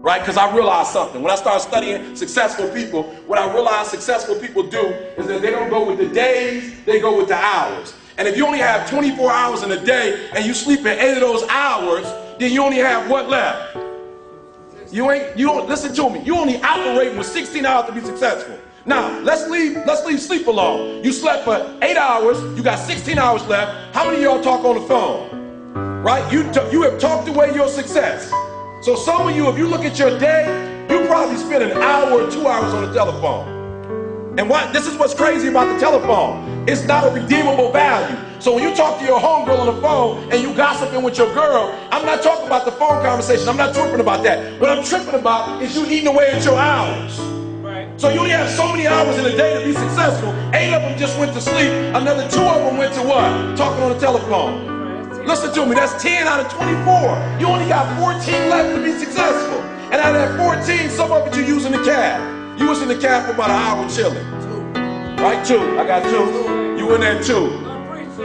right? Because I realized something. When I started studying successful people, what I realized successful people do is that they don't go with the days, they go with the hours. And if you only have 24 hours in a day and you sleep in 8 of those hours, then you only have what left? Listen to me. You only operate with 16 hours to be successful. Now, let's leave sleep alone. You slept for 8 hours, you got 16 hours left. How many of y'all talk on the phone? Right? You have talked away your success. So some of you, if you look at your day, you probably spend an hour or 2 hours on the telephone. And this is what's crazy about the telephone. It's not a redeemable value. So when you talk to your homegirl on the phone and you gossiping with your girl, I'm not talking about the phone conversation. I'm not tripping about that. What I'm tripping about is you eating away at your hours. Right. So you only have so many hours in a day to be successful. 8 of them just went to sleep. Another 2 of them went to what? Talking on the telephone. Listen to me, that's 10 out of 24. You only got 14 left to be successful. And out of that 14, some of it you use in the cab. You was in the cab for about an hour chilling. 2. Right, 2. I got 2. You in there 2.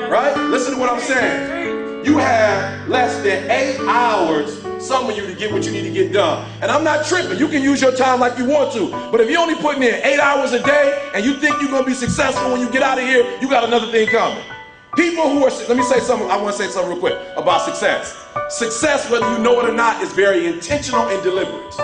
Right? Listen to what I'm saying. You have less than 8 hours, some of you, to get what you need to get done. And I'm not tripping. You can use your time like you want to. But if you're only putting in 8 hours a day and you think you're going to be successful when you get out of here, you got another thing coming. People who are, let me say something, I want to say something real quick about success. Success, whether you know it or not, is very intentional and deliberate.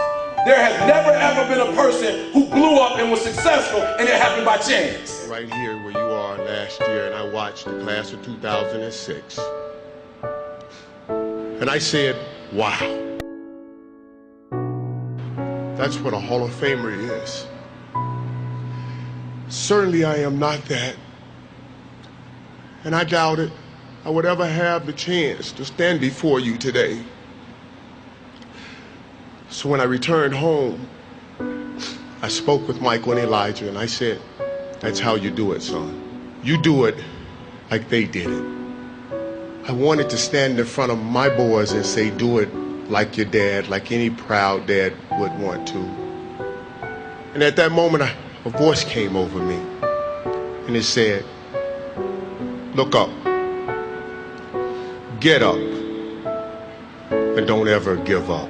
There has never ever been a person who blew up and was successful and it happened by chance. Right here where you are last year, and I watched the class of 2006. And I said, wow. That's what a Hall of Famer is. Certainly I am not that. And I doubted I would ever have the chance to stand before you today. So when I returned home, I spoke with Michael and Elijah, and I said, that's how you do it, son. You do it like they did it. I wanted to stand in front of my boys and say, do it like your dad, like any proud dad would want to. And at that moment, a voice came over me, and it said, look up, get up, and don't ever give up.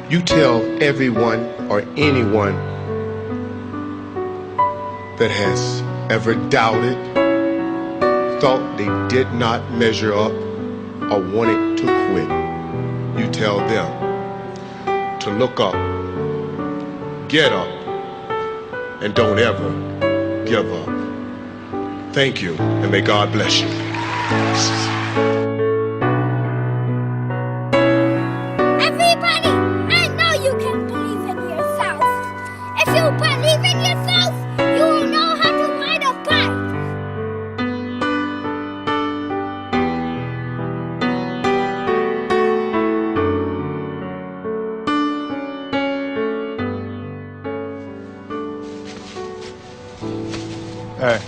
You tell everyone or anyone that has ever doubted, thought they did not measure up, or wanted to quit, you tell them to look up, get up, and don't ever give up. Thank you, and may God bless you. Everybody, I know you can believe in yourself. If you believe in yourself, you will know how to ride a bike. Hey.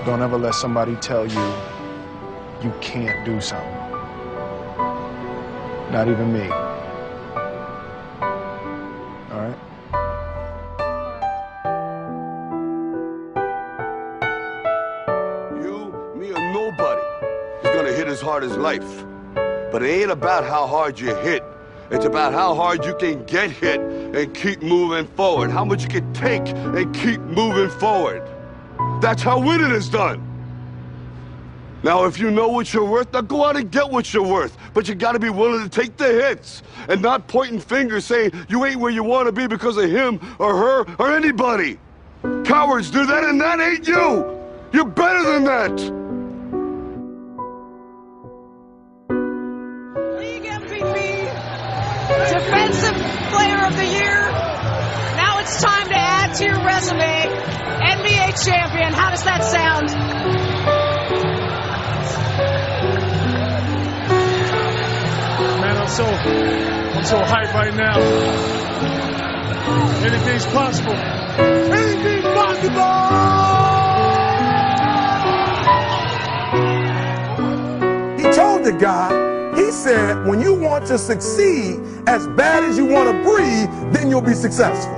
Don't ever let somebody tell you you can't do something. Not even me. All right? You, me, or nobody is gonna hit as hard as life. But it ain't about how hard you hit. It's about how hard you can get hit and keep moving forward. How much you can take and keep moving forward. That's how winning is done. Now, if you know what you're worth, now go out and get what you're worth. But you gotta be willing to take the hits and not pointing fingers saying you ain't where you wanna be because of him or her or anybody. Cowards do that, and that ain't you. You're better than that. League MVP, Defensive Player of the Year. Now it's time to add to your resume, NBA champion. How does that sound? Man, I'm so hyped right now. Anything's possible. Anything's possible! He told the guy, he said, when you want to succeed as bad as you want to breathe, then you'll be successful.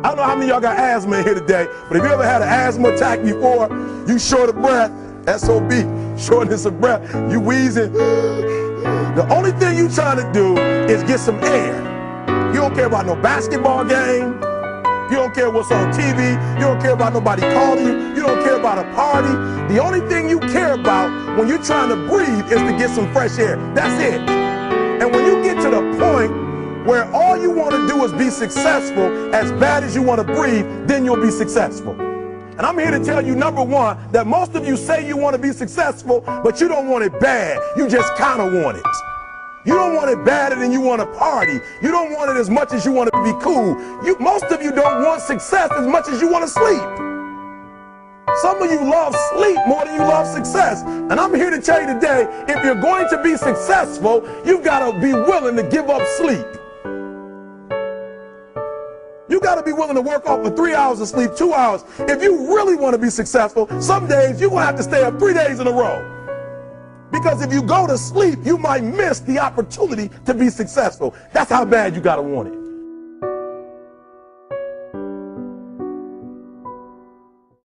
I don't know how many of y'all got asthma in here today, but if you ever had an asthma attack before, you short of breath, SOB, shortness of breath. You wheezing. The only thing you trying to do is get some air. You don't care about no basketball game. You don't care what's on TV. You don't care about nobody calling you. You don't care about a party. The only thing you care about when you're trying to breathe is to get some fresh air. That's it. And when you get to the point where all you want to do is be successful as bad as you want to breathe, then you'll be successful. And I'm here to tell you, number one, that most of you say you want to be successful, but you don't want it bad. You just kind of want it. You don't want it badder than you want to party. You don't want it as much as you want to be cool. Most of you don't want success as much as you want to sleep. Some of you love sleep more than you love success. And I'm here to tell you today, if you're going to be successful, you've got to be willing to give up sleep. You got to be willing to work off for 3 hours of sleep, 2 hours. If you really want to be successful, some days you're going to have to stay up 3 days in a row. Because if you go to sleep, you might miss the opportunity to be successful. That's how bad you got to want it.